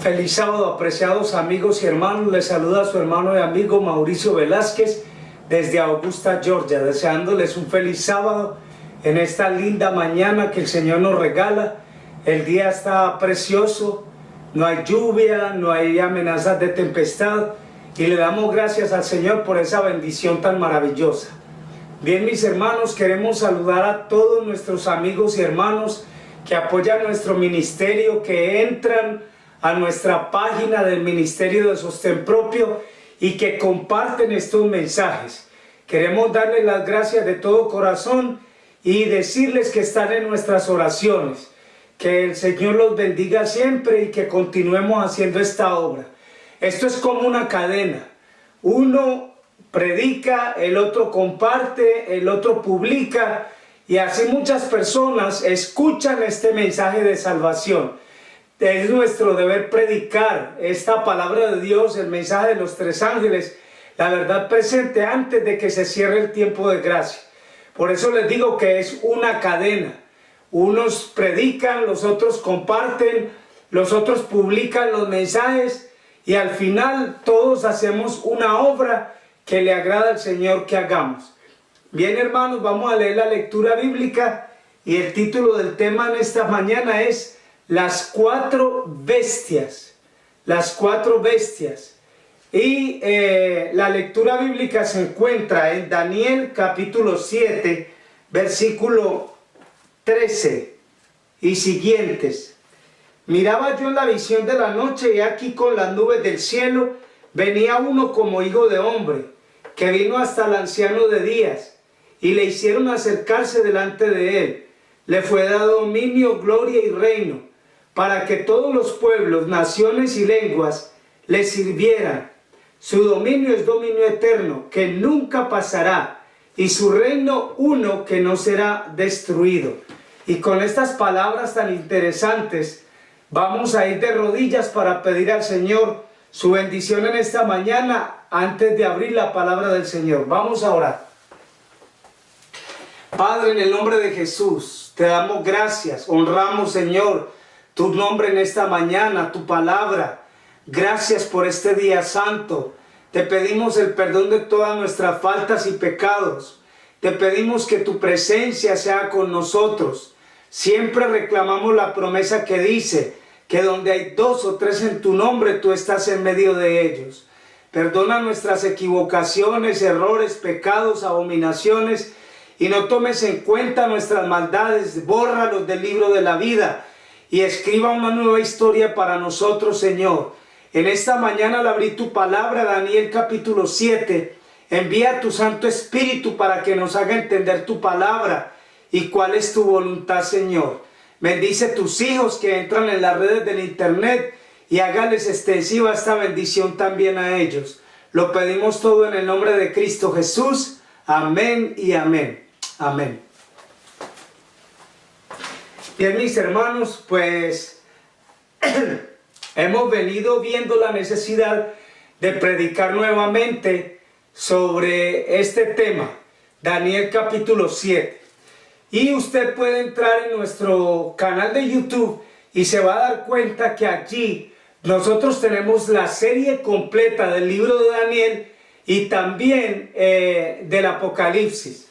Feliz sábado, apreciados amigos y hermanos. Les saluda su hermano y amigo Mauricio Velázquez desde Augusta, Georgia, deseándoles un feliz sábado en esta linda mañana que el Señor nos regala. El día está precioso, no hay lluvia, no hay amenazas de tempestad y le damos gracias al Señor por esa bendición tan maravillosa. Bien, mis hermanos, queremos saludar a todos nuestros amigos y hermanos que apoyan nuestro ministerio, que entran a nuestra página del Ministerio de Sostén Propio y que comparten estos mensajes. Queremos darles las gracias de todo corazón y decirles que están en nuestras oraciones. Que el Señor los bendiga siempre y que continuemos haciendo esta obra. Esto es como una cadena. Uno predica, el otro comparte, el otro publica y así muchas personas escuchan este mensaje de salvación. Es nuestro deber predicar esta palabra de Dios, el mensaje de los tres ángeles, la verdad presente antes de que se cierre el tiempo de gracia. Por eso les digo que es una cadena. Unos predican, los otros comparten, los otros publican los mensajes y al final todos hacemos una obra que le agrada al Señor que hagamos. Bien, hermanos, vamos a leer la lectura bíblica y el título del tema en esta mañana es Las cuatro bestias. Las cuatro bestias. Y la lectura bíblica se encuentra en Daniel capítulo 7, versículo 13 y siguientes. Miraba yo en la visión de la noche y aquí con las nubes del cielo venía uno como hijo de hombre, que vino hasta el anciano de días y le hicieron acercarse delante de él. Le fue dado dominio, gloria y reino, para que todos los pueblos, naciones y lenguas le sirvieran. Su dominio es dominio eterno, que nunca pasará, y su reino uno que no será destruido. Y con estas palabras tan interesantes, vamos a ir de rodillas para pedir al Señor su bendición en esta mañana, antes de abrir la palabra del Señor. Vamos a orar. Padre, en el nombre de Jesús, te damos gracias, honramos, Señor, tu nombre en esta mañana, tu palabra. Gracias por este día santo. Te pedimos el perdón de todas nuestras faltas y pecados. Te pedimos que tu presencia sea con nosotros. Siempre reclamamos la promesa que dice que donde hay dos o tres en tu nombre, tú estás en medio de ellos. Perdona nuestras equivocaciones, errores, pecados, abominaciones y no tomes en cuenta nuestras maldades. Bórralos del libro de la vida y escriba una nueva historia para nosotros, Señor. En esta mañana al abrir tu palabra, Daniel capítulo 7, envía tu Santo Espíritu para que nos haga entender tu palabra y cuál es tu voluntad, Señor. Bendice tus hijos que entran en las redes del internet y hágales extensiva esta bendición también a ellos. Lo pedimos todo en el nombre de Cristo Jesús. Amén y amén. Amén. Bien, mis hermanos, pues hemos venido viendo la necesidad de predicar nuevamente sobre este tema, Daniel capítulo 7. Y usted puede entrar en nuestro canal de YouTube y se va a dar cuenta que allí nosotros tenemos la serie completa del libro de Daniel y también del Apocalipsis.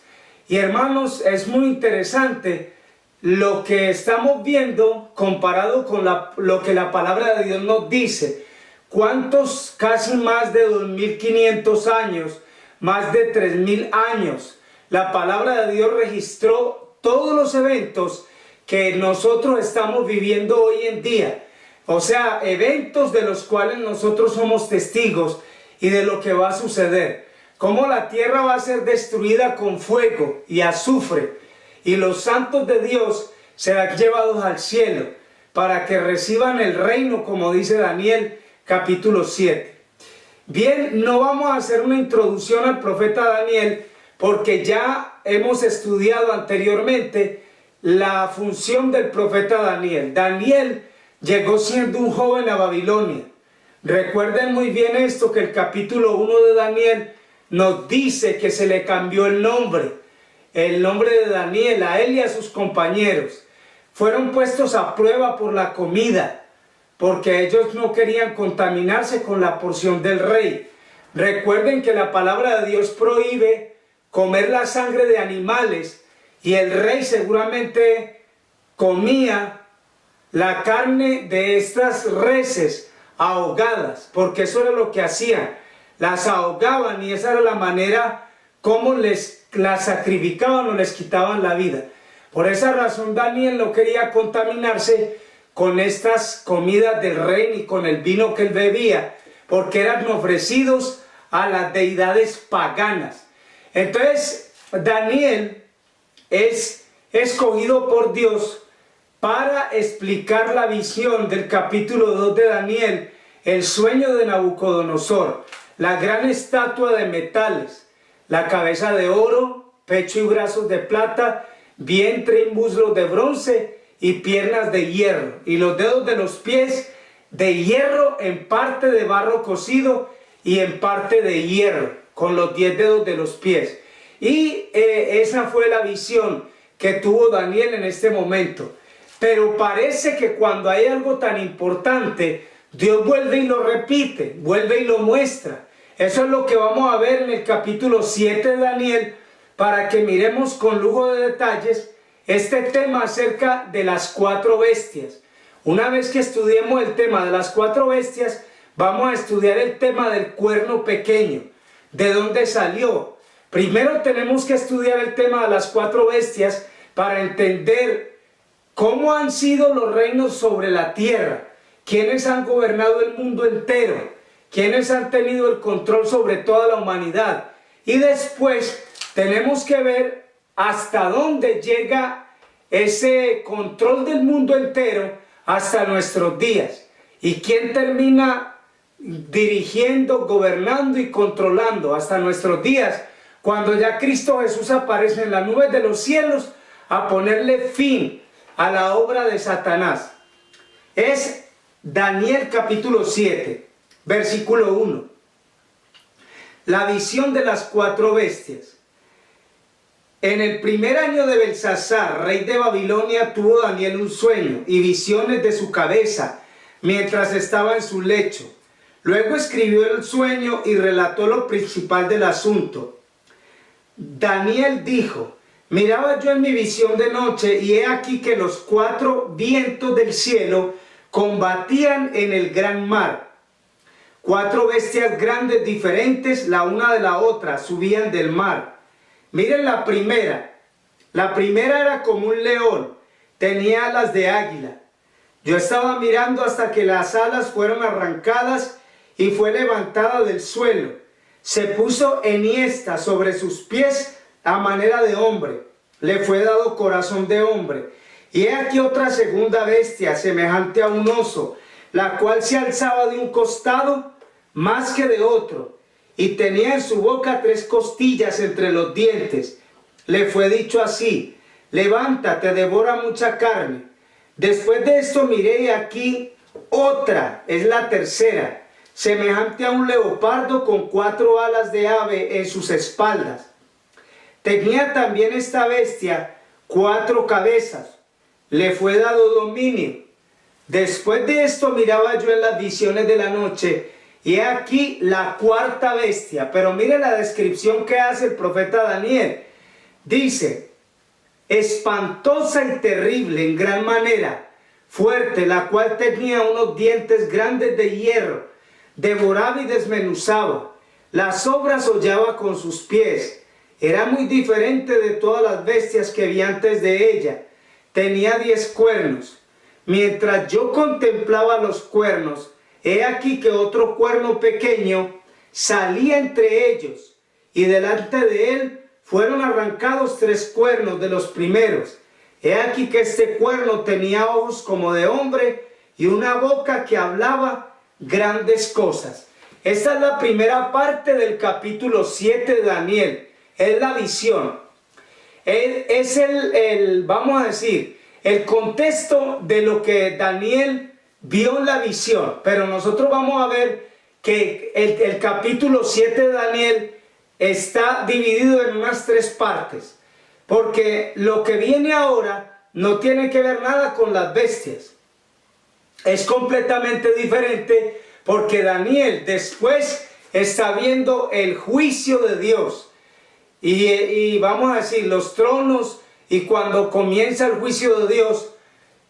Y hermanos, es muy interesante lo que estamos viendo comparado con lo que la palabra de Dios nos dice. ¿Cuántos? Casi más de 2500 años, más de 3000 años. La palabra de Dios registró todos los eventos que nosotros estamos viviendo hoy en día. O sea, eventos de los cuales nosotros somos testigos y de lo que va a suceder. Cómo la tierra va a ser destruida con fuego y azufre. Y los santos de Dios serán llevados al cielo para que reciban el reino, como dice Daniel capítulo 7. Bien, no vamos a hacer una introducción al profeta Daniel porque ya hemos estudiado anteriormente la función del profeta Daniel. Daniel llegó siendo un joven a Babilonia. Recuerden muy bien esto, que el capítulo 1 de Daniel nos dice que se le cambió el nombre de Daniel a él y a sus compañeros. Fueron puestos a prueba por la comida, porque ellos no querían contaminarse con la porción del rey. Recuerden que la palabra de Dios prohíbe comer la sangre de animales, y el rey seguramente comía la carne de estas reses ahogadas, porque eso era lo que hacían, las ahogaban, y esa era la manera como las sacrificaban o les quitaban la vida. Por esa razón Daniel no quería contaminarse con estas comidas del rey ni con el vino que él bebía, porque eran ofrecidos a las deidades paganas. Entonces Daniel es escogido por Dios para explicar la visión del capítulo 2 de Daniel, el sueño de Nabucodonosor, la gran estatua de metales, la cabeza de oro, pecho y brazos de plata, vientre y muslos de bronce y piernas de hierro, y los dedos de los pies de hierro, en parte de barro cocido y en parte de hierro, con los 10 dedos de los pies. Y esa fue la visión que tuvo Daniel en este momento. Pero parece que cuando hay algo tan importante, Dios vuelve y lo repite, vuelve y lo muestra. Eso es lo que vamos a ver en el capítulo 7 de Daniel, para que miremos con lujo de detalles este tema acerca de las 4 bestias. Una vez que estudiemos el tema de las 4 bestias, vamos a estudiar el tema del cuerno pequeño, de dónde salió. Primero tenemos que estudiar el tema de las 4 bestias para entender cómo han sido los reinos sobre la tierra, quiénes han gobernado el mundo entero, quiénes han tenido el control sobre toda la humanidad. Y después tenemos que ver hasta dónde llega ese control del mundo entero hasta nuestros días, y quién termina dirigiendo, gobernando y controlando hasta nuestros días, cuando ya Cristo Jesús aparece en las nubes de los cielos a ponerle fin a la obra de Satanás. Es Daniel capítulo 7, versículo 1. La visión de las 4 bestias. En el primer año de Belsasar, rey de Babilonia, tuvo Daniel un sueño y visiones de su cabeza mientras estaba en su lecho. Luego escribió el sueño y relató lo principal del asunto. Daniel dijo: miraba yo en mi visión de noche, y he aquí que los 4 vientos del cielo combatían en el gran mar. 4 bestias grandes diferentes, la una de la otra, subían del mar. Miren la primera. La primera era como un león, tenía alas de águila. Yo estaba mirando hasta que las alas fueron arrancadas y fue levantada del suelo. Se puso enhiesta sobre sus pies a manera de hombre. Le fue dado corazón de hombre. Y he aquí otra segunda bestia, semejante a un oso, la cual se alzaba de un costado más que de otro, y tenía en su boca 3 costillas entre los dientes. Le fue dicho así: levántate, devora mucha carne. Después de esto miré, y aquí otra, es la tercera, semejante a un leopardo con 4 alas de ave en sus espaldas. Tenía también esta bestia 4 cabezas. Le fue dado dominio. Después de esto miraba yo en las visiones de la noche, y he aquí la 4ª bestia. Pero mire la descripción que hace el profeta Daniel. Dice: espantosa y terrible en gran manera, fuerte, la cual tenía unos dientes grandes de hierro, devoraba y desmenuzaba, las obras hollaba con sus pies. Era muy diferente de todas las bestias que vi antes de ella. Tenía 10 cuernos. Mientras yo contemplaba los cuernos, he aquí que otro cuerno pequeño salía entre ellos, y delante de él fueron arrancados 3 cuernos de los primeros. He aquí que este cuerno tenía ojos como de hombre y una boca que hablaba grandes cosas. Esta es la primera parte del capítulo 7 de Daniel. Es la visión. Es vamos a decir, el contexto de lo que Daniel vio en la visión. Pero nosotros vamos a ver que el capítulo 7 de Daniel está dividido en unas 3 partes. Porque lo que viene ahora no tiene que ver nada con las bestias. es completamente diferente, porque Daniel después está viendo el juicio de Dios. Y vamos a decir, los tronos, y cuando comienza el juicio de Dios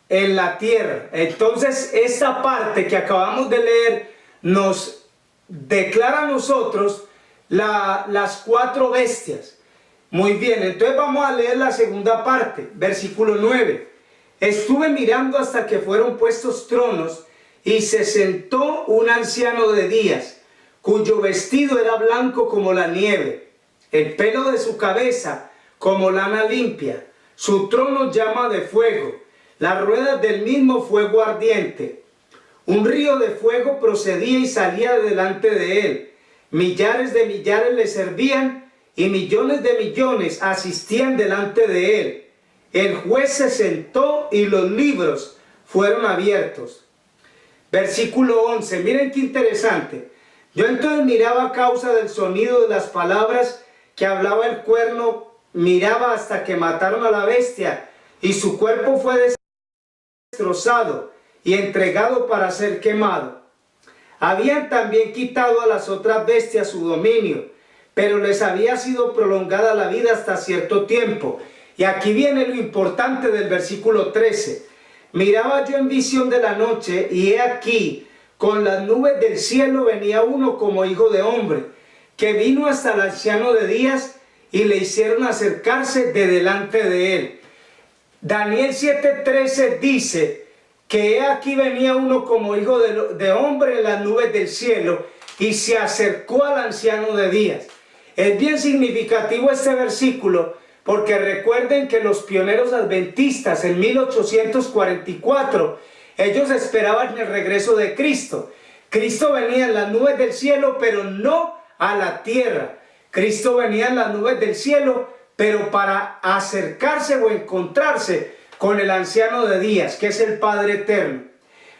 en la tierra. Entonces, esta parte que acabamos de leer nos declara a nosotros las 4 bestias. Muy bien, entonces vamos a leer la segunda parte, versículo 9. Estuve mirando hasta que fueron puestos tronos, y se sentó un anciano de días, cuyo vestido era blanco como la nieve, el pelo de su cabeza como lana limpia, su trono llama de fuego, las ruedas del mismo fuego ardiente. Un río de fuego procedía y salía de delante de él. Millares de millares le servían, y millones de millones asistían delante de él. El juez se sentó y los libros fueron abiertos. Versículo 11, miren qué interesante. Yo entonces miraba a causa del sonido de las palabras que hablaba el cuerno, miraba hasta que mataron a la bestia, y su cuerpo fue destrozado y entregado para ser quemado. Habían también quitado a las otras bestias su dominio, pero les había sido prolongada la vida hasta cierto tiempo. Y aquí viene lo importante del versículo 13. Miraba yo en visión de la noche, y he aquí, con las nubes del cielo venía uno como hijo de hombre, que vino hasta el anciano de días, y le hicieron acercarse de delante de él. Daniel 7:13 dice que he aquí venía uno como hijo de hombre en las nubes del cielo, y se acercó al anciano de días. Es bien significativo este versículo, porque recuerden que los pioneros adventistas en 1844, ellos esperaban el regreso de Cristo. Cristo venía en las nubes del cielo, pero no a la tierra. Cristo venía en las nubes del cielo, pero para acercarse o encontrarse con el anciano de días, que es el Padre eterno.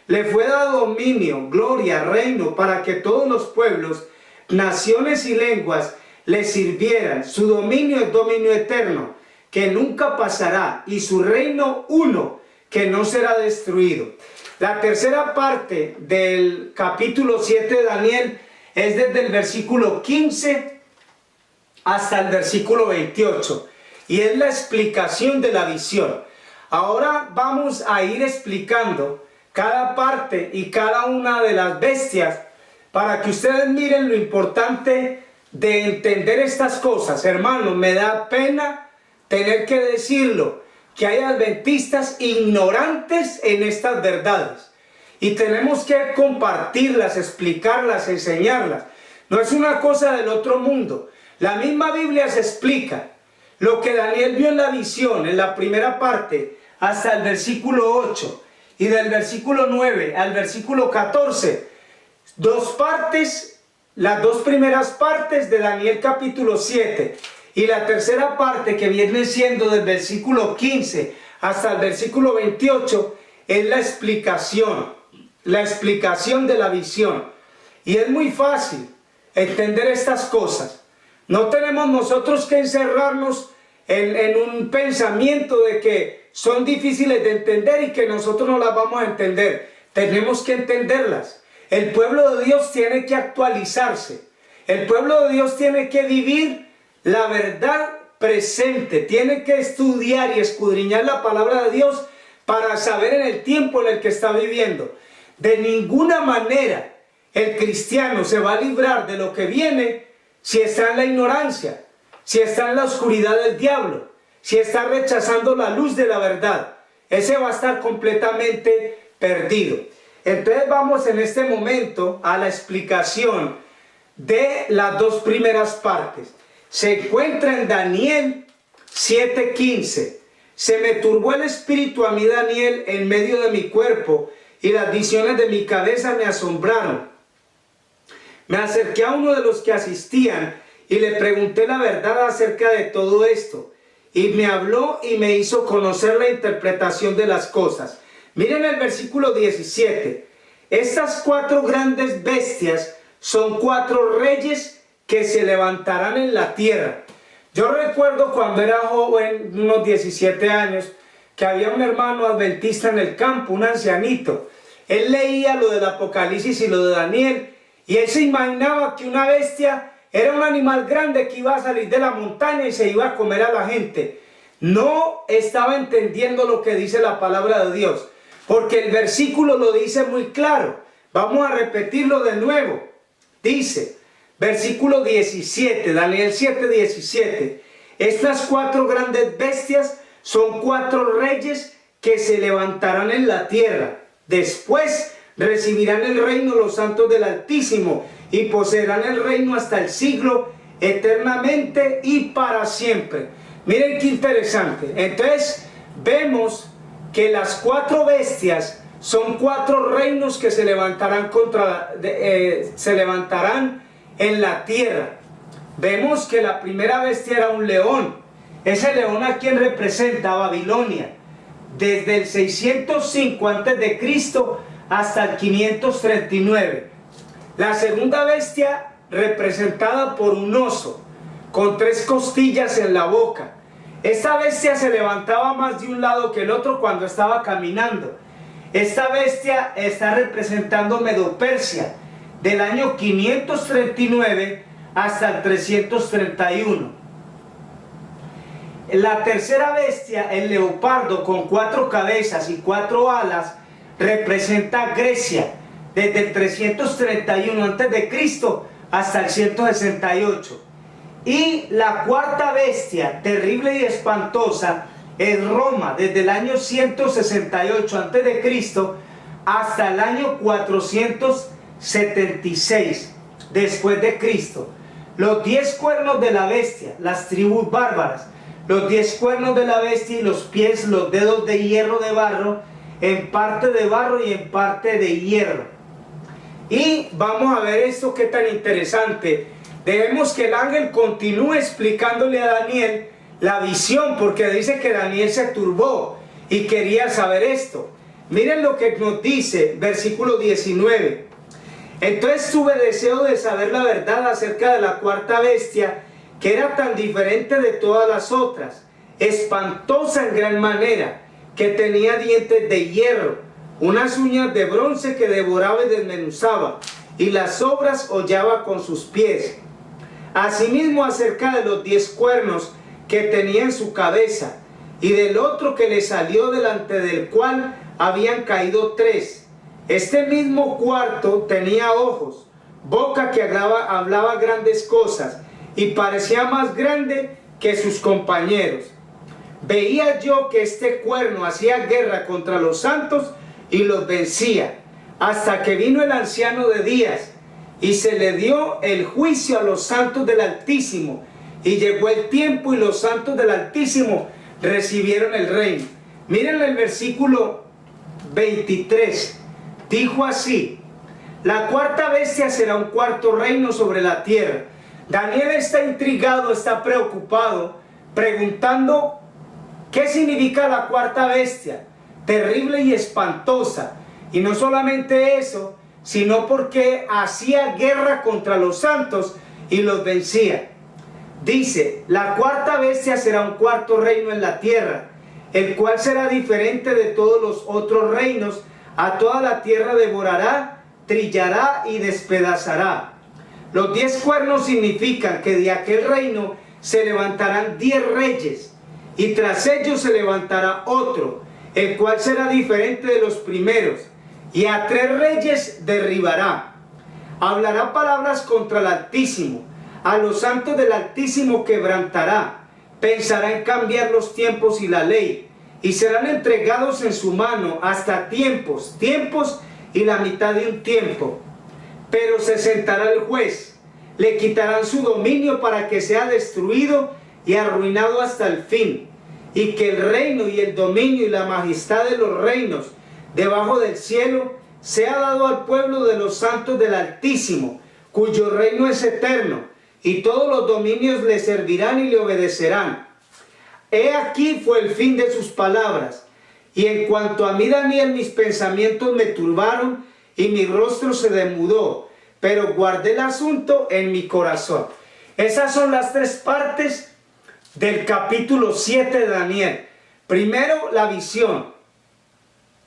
Le fue dado dominio, gloria, reino, para que todos los pueblos, naciones y lenguas le sirvieran. Su dominio es dominio eterno, que nunca pasará, y su reino uno, que no será destruido. La tercera parte del capítulo 7 de Daniel es desde el versículo 15 hasta el versículo 28, y es la explicación de la visión. Ahora vamos a ir explicando cada parte y cada una de las bestias, para que ustedes miren lo importante de entender estas cosas. Hermanos, me da pena tener que decirlo, que hay adventistas ignorantes en estas verdades, y tenemos que compartirlas, explicarlas, enseñarlas. No es una cosa del otro mundo. La misma Biblia se explica lo que Daniel vio en la visión, en la primera parte, hasta el versículo 8, y del versículo 9 al versículo 14, dos partes, las dos primeras partes de Daniel capítulo 7, y la tercera parte, que viene siendo del versículo 15 hasta el versículo 28, es la explicación de la visión. Y es muy fácil entender estas cosas. No tenemos nosotros que encerrarnos en un pensamiento de que son difíciles de entender y que nosotros no las vamos a entender. Tenemos que entenderlas. El pueblo de Dios tiene que actualizarse. El pueblo de Dios tiene que vivir la verdad presente. Tiene que estudiar y escudriñar la palabra de Dios para saber en el tiempo en el que está viviendo. De ninguna manera el cristiano se va a librar de lo que viene si está en la ignorancia, si está en la oscuridad del diablo, si está rechazando la luz de la verdad. Ese va a estar completamente perdido. Entonces vamos en este momento a la explicación de las dos primeras partes. Se encuentra en Daniel 7:15. Se me turbó el espíritu a mí, Daniel, en medio de mi cuerpo, y las visiones de mi cabeza me asombraron. Me acerqué a uno de los que asistían y le pregunté la verdad acerca de todo esto. Y me habló y me hizo conocer la interpretación de las cosas. Miren el versículo 17. Estas 4 grandes bestias son 4 reyes que se levantarán en la tierra. Yo recuerdo cuando era joven, unos 17 años, que había un hermano adventista en el campo, un ancianito. él leía lo del Apocalipsis y lo de Daniel, y él se imaginaba que una bestia era un animal grande que iba a salir de la montaña y se iba a comer a la gente. No estaba entendiendo lo que dice la palabra de Dios, porque el versículo lo dice muy claro. Vamos a repetirlo de nuevo. Dice, versículo 17, Daniel 7:17. Estas 4 grandes bestias son 4 reyes que se levantarán en la tierra. Después recibirán el reino los santos del Altísimo y poseerán el reino hasta el siglo, eternamente y para siempre. Miren qué interesante. Entonces vemos que las 4 bestias son 4 reinos que se levantarán se levantarán en la tierra. Vemos que la primera bestia era un león. Ese león, ¿a quién representa? A Babilonia. Desde el 605 a.C. hasta el 539. La segunda bestia, representada por un oso, con 3 costillas en la boca. Esta bestia se levantaba más de un lado que el otro cuando estaba caminando. Esta bestia está representando Medo-Persia, del año 539 hasta el 331. La tercera bestia, el leopardo, con 4 cabezas y 4 alas, representa Grecia, desde el 331 a.C. hasta el 168. Y la cuarta bestia, terrible y espantosa, es Roma, desde el año 168 a.C. hasta el año 476 después de Cristo. Los 10 cuernos de la bestia, las tribus bárbaras, los 10 cuernos de la bestia y los pies, los dedos de hierro de barro, en parte de barro y en parte de hierro. Y vamos a ver esto que tan interesante. Debemos que el ángel continúe explicándole a Daniel la visión, porque dice que Daniel se turbó y quería saber esto. Miren lo que nos dice, versículo 19. Entonces tuve deseo de saber la verdad acerca de la cuarta bestia, que era tan diferente de todas las otras, espantosa en gran manera, que tenía dientes de hierro, unas uñas de bronce que devoraba y desmenuzaba, y las sobras hollaba con sus pies. Asimismo acerca de los 10 cuernos que tenía en su cabeza, y del otro que le salió delante del cual habían caído 3. Este mismo cuarto tenía ojos, boca que hablaba grandes cosas, y parecía más grande que sus compañeros. Veía yo que este cuerno hacía guerra contra los santos y los vencía, hasta que vino el anciano de días, y se le dio el juicio a los santos del Altísimo, y llegó el tiempo y los santos del Altísimo recibieron el reino. Miren el versículo 23, dijo así: la cuarta bestia será un cuarto reino sobre la tierra. Daniel está intrigado, está preocupado, preguntando qué significa la cuarta bestia, terrible y espantosa. Y no solamente eso, sino porque hacía guerra contra los santos y los vencía. Dice, la cuarta bestia será un cuarto reino en la tierra, el cual será diferente de todos los otros reinos. A toda la tierra devorará, trillará y despedazará. Los 10 cuernos significan que de aquel reino se levantarán 10 reyes, y tras ellos se levantará otro, el cual será diferente de los primeros, y a 3 reyes derribará. Hablará palabras contra el Altísimo, a los santos del Altísimo quebrantará, pensará en cambiar los tiempos y la ley, y serán entregados en su mano hasta tiempos y la mitad de un tiempo. Pero se sentará el juez, le quitarán su dominio para que sea destruido y arruinado hasta el fin, y que el reino y el dominio y la majestad de los reinos debajo del cielo sea dado al pueblo de los santos del Altísimo, cuyo reino es eterno, y todos los dominios le servirán y le obedecerán. He aquí fue el fin de sus palabras. Y en cuanto a mí, Daniel, mis pensamientos me turbaron y mi rostro se demudó, pero guardé el asunto en mi corazón. Esas son las 3 partes del capítulo 7 de Daniel. Primero, la visión,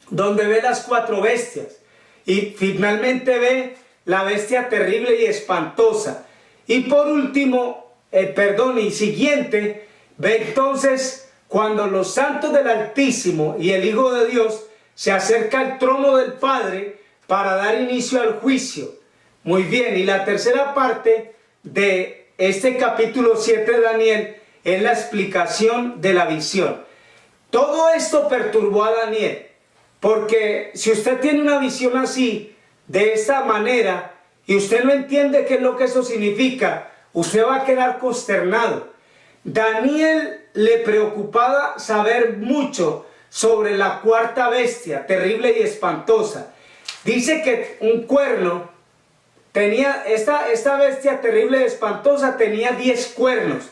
donde ve las 4 bestias. y finalmente ve la bestia terrible y espantosa. Y por último, y siguiente, ve entonces cuando los santos del Altísimo y el Hijo de Dios se acerca al trono del Padre para dar inicio al juicio. Muy bien, y la tercera parte de este capítulo 7 de Daniel es la explicación de la visión. Todo esto perturbó a Daniel, porque si usted tiene una visión así, de esta manera, y usted no entiende qué es lo que eso significa, usted va a quedar consternado. Daniel le preocupaba saber mucho sobre la cuarta bestia, terrible y espantosa. Dice que un cuerno tenía, esta bestia terrible y espantosa tenía 10 cuernos,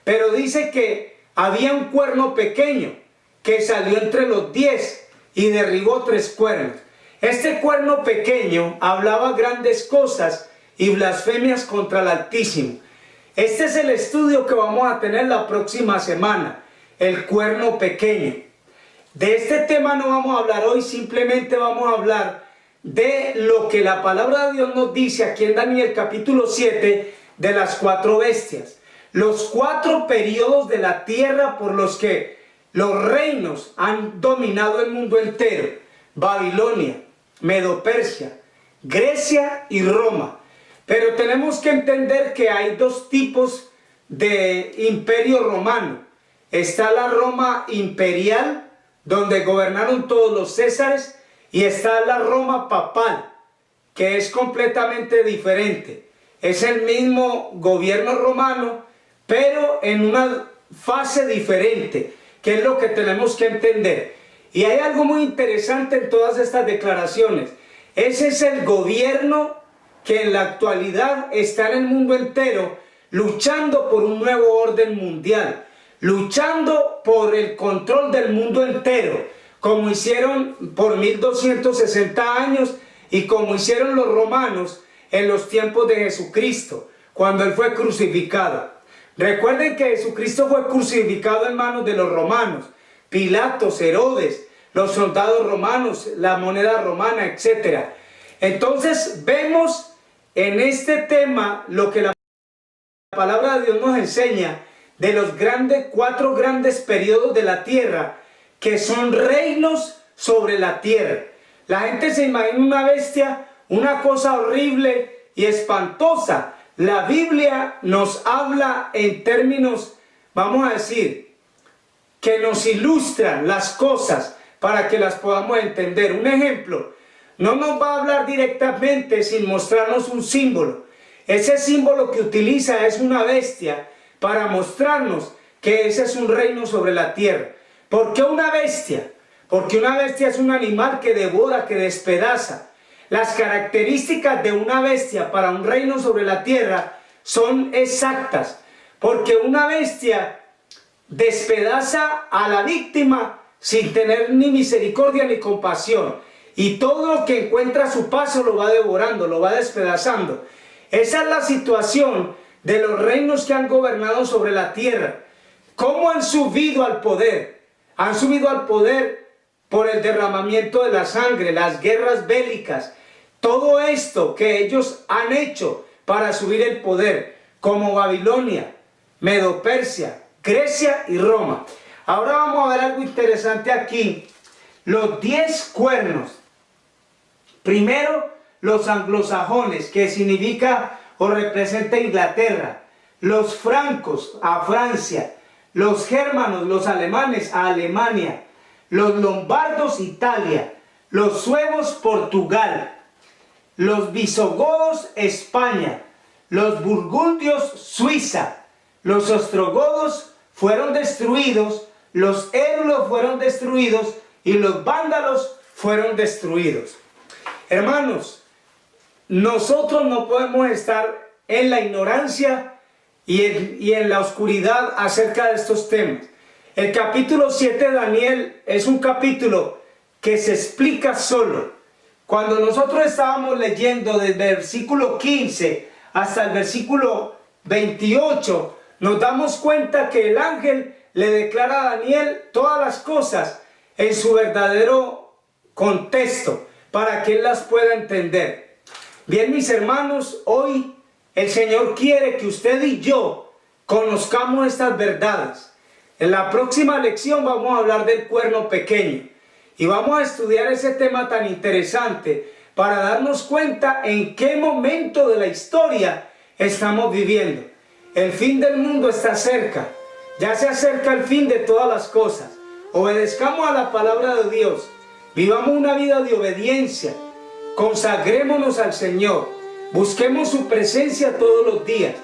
pero dice que había un cuerno pequeño que salió entre los 10 y derribó 3 cuernos. Este cuerno pequeño hablaba grandes cosas y blasfemias contra el Altísimo. Este es el estudio que vamos a tener la próxima semana, el cuerno pequeño. De este tema no vamos a hablar hoy, simplemente vamos a hablar de lo que la palabra de Dios nos dice aquí en Daniel capítulo 7 de las 4 bestias. Los 4 periodos de la tierra por los que los reinos han dominado el mundo entero: Babilonia, Medo-Persia, Grecia y Roma. Pero tenemos que entender que hay 2 tipos de imperio romano. Está la Roma imperial, donde gobernaron todos los césares, y está la Roma papal, que es completamente diferente. Es el mismo gobierno romano, pero en una fase diferente, que es lo que tenemos que entender. Y hay algo muy interesante en todas estas declaraciones. Ese es el gobierno que en la actualidad está en el mundo entero, luchando por un nuevo orden mundial, luchando por el control del mundo entero, como hicieron por 1260 años y como hicieron los romanos en los tiempos de Jesucristo, cuando Él fue crucificado. Recuerden que Jesucristo fue crucificado en manos de los romanos, Pilatos, Herodes, los soldados romanos, la moneda romana, etc. Entonces vemos en este tema lo que la palabra de Dios nos enseña de los 4 grandes periodos de la tierra, que son reinos sobre la tierra. La gente se imagina una bestia, una cosa horrible y espantosa. La Biblia nos habla en términos, vamos a decir, que nos ilustran las cosas para que las podamos entender. Un ejemplo, no nos va a hablar directamente sin mostrarnos un símbolo. Ese símbolo que utiliza es una bestia para mostrarnos que ese es un reino sobre la tierra. ¿Por qué una bestia? Porque una bestia es un animal que devora, que despedaza. Las características de una bestia para un reino sobre la tierra son exactas, porque una bestia despedaza a la víctima sin tener ni misericordia ni compasión, y todo lo que encuentra a su paso lo va devorando, lo va despedazando. Esa es la situación de los reinos que han gobernado sobre la tierra. ¿Cómo han subido al poder? Han subido al poder por el derramamiento de la sangre, las guerras bélicas, todo esto que ellos han hecho para subir el poder, como Babilonia, Medo-Persia, Grecia y Roma. Ahora vamos a ver algo interesante aquí. Los 10 cuernos. Primero, los anglosajones, que significa o representa Inglaterra. Los francos, a Francia. Los germanos, los alemanes, a Alemania. Los lombardos, Italia. Los suevos, Portugal. Los visigodos, España. Los burgundios, Suiza. Los ostrogodos fueron destruidos. Los érulos fueron destruidos. Y los vándalos fueron destruidos. Hermanos, nosotros no podemos estar en la ignorancia y en la oscuridad acerca de estos temas. El capítulo 7 de Daniel es un capítulo que se explica solo. Cuando nosotros estábamos leyendo desde el versículo 15 hasta el versículo 28, nos damos cuenta que el ángel le declara a Daniel todas las cosas en su verdadero contexto. para que Él las pueda entender. Bien, mis hermanos, hoy el Señor quiere que usted y yo conozcamos estas verdades. En la próxima lección vamos a hablar del cuerno pequeño y vamos a estudiar ese tema tan interesante para darnos cuenta en qué momento de la historia estamos viviendo. El fin del mundo está cerca, ya se acerca el fin de todas las cosas. Obedezcamos a la palabra de Dios, vivamos una vida de obediencia, consagrémonos al Señor, busquemos su presencia todos los días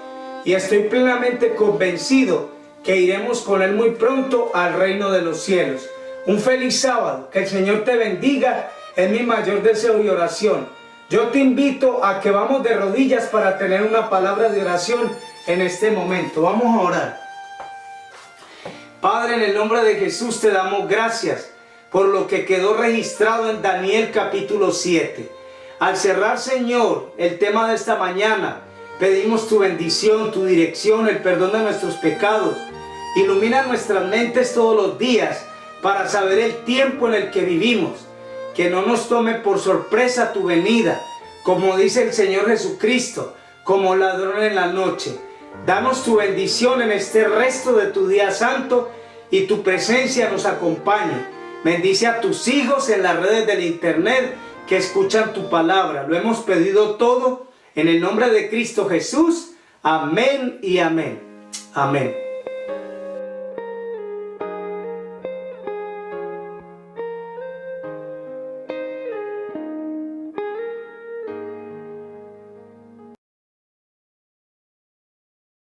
y estoy plenamente convencido que iremos con Él muy pronto al reino de los cielos. Un feliz sábado, que el Señor te bendiga, es mi mayor deseo y oración. Yo te invito a que vamos de rodillas para tener una palabra de oración en este momento. Vamos a orar. Padre, en el nombre de Jesús te damos gracias por lo que quedó registrado en Daniel capítulo 7. Al cerrar, Señor, el tema de esta mañana, pedimos tu bendición, tu dirección, el perdón de nuestros pecados. Ilumina nuestras mentes todos los días para saber el tiempo en el que vivimos. Que no nos tome por sorpresa tu venida, como dice el Señor Jesucristo, como ladrón en la noche. Danos tu bendición en este resto de tu día santo y tu presencia nos acompañe. Bendice a tus hijos en las redes del internet que escuchan tu palabra. Lo hemos pedido todo en el nombre de Cristo Jesús. Amén y amén. Amén.